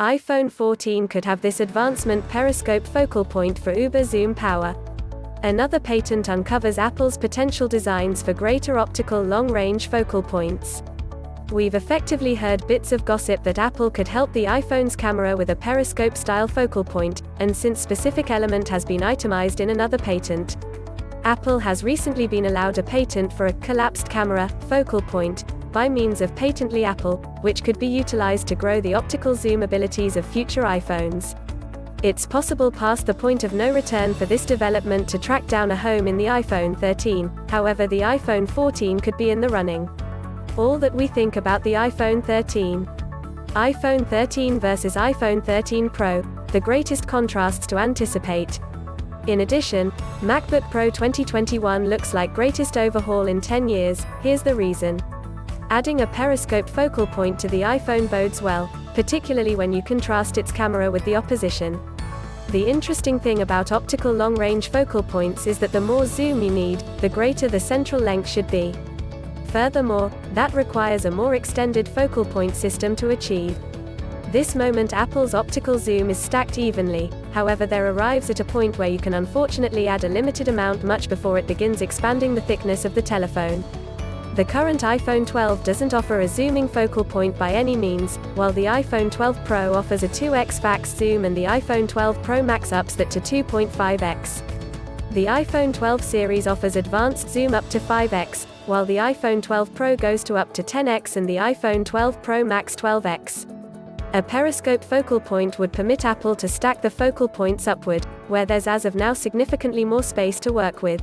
iPhone 14 could have this advancement periscope focal point for uber zoom power. Another patent uncovers Apple's potential designs for greater optical long-range focal points. We've effectively heard bits of gossip that Apple could help the iPhone's camera with a periscope-style focal point, and since specific element has been itemized in another patent, Apple has recently been allowed a patent for a collapsed camera focal point by means of Patently Apple, which could be utilized to grow the optical zoom abilities of future iPhones. It's possible past the point of no return for this development to track down a home in the iPhone 13, however the iPhone 14 could be in the running. All that we think about the iPhone 13. iPhone 13 versus iPhone 13 Pro, the greatest contrasts to anticipate. In addition, MacBook Pro 2021 looks like greatest overhaul in 10 years, here's the reason. Adding a periscope focal point to the iPhone bodes well, particularly when you contrast its camera with the opposition. The interesting thing about optical long-range focal points is that the more zoom you need, the greater the central length should be. Furthermore, that requires a more extended focal point system to achieve. This moment Apple's optical zoom is stacked evenly, however there arrives at a point where you can unfortunately add a limited amount much before it begins expanding the thickness of the telephone. The current iPhone 12 doesn't offer a zooming focal point by any means, while the iPhone 12 Pro offers a 2x fax zoom and the iPhone 12 Pro Max ups that to 2.5x. The iPhone 12 series offers advanced zoom up to 5x, while the iPhone 12 Pro goes to up to 10x and the iPhone 12 Pro Max 12x. A periscope focal point would permit Apple to stack the focal points upward, where there's as of now significantly more space to work with.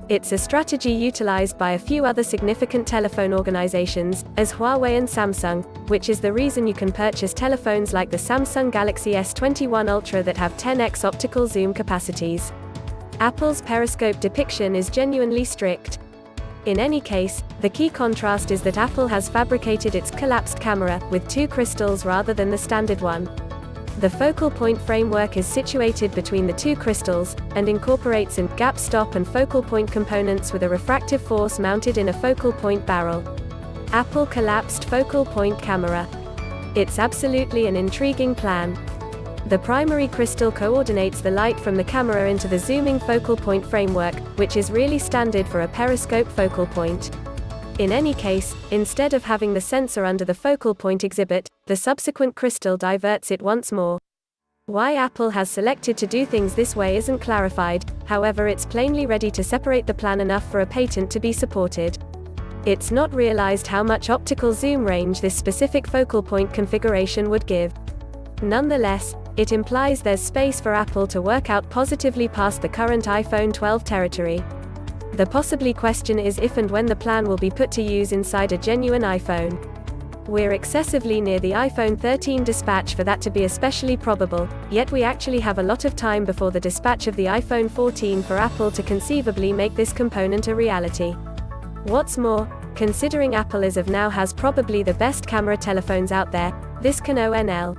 It's a strategy utilized by a few other significant telephone organizations, as Huawei and Samsung, which is the reason you can purchase telephones like the Samsung Galaxy S21 Ultra that have 10x optical zoom capacities. Apple's periscope depiction is genuinely strict. In any case, the key contrast is that Apple has fabricated its collapsed camera with two crystals rather than the standard one. The focal point framework is situated between the two crystals, and incorporates an gap stop and focal point components with a refractive force mounted in a focal point barrel. Apple collapsed focal point camera. It's absolutely an intriguing plan. The primary crystal coordinates the light from the camera into the zooming focal point framework, which is really standard for a periscope focal point. In any case, instead of having the sensor under the focal point exhibit, the subsequent crystal diverts it once more. Why Apple has selected to do things this way isn't clarified, however it's plainly ready to separate the plan enough for a patent to be supported. It's not realized how much optical zoom range this specific focal point configuration would give. Nonetheless, it implies there's space for Apple to work out positively past the current iPhone 12 territory. The possibly question is if and when the plan will be put to use inside a genuine iPhone. We're excessively near the iPhone 13 dispatch for that to be especially probable, yet we actually have a lot of time before the dispatch of the iPhone 14 for Apple to conceivably make this component a reality. What's more, considering Apple as of now has probably the best camera telephones out there, this can only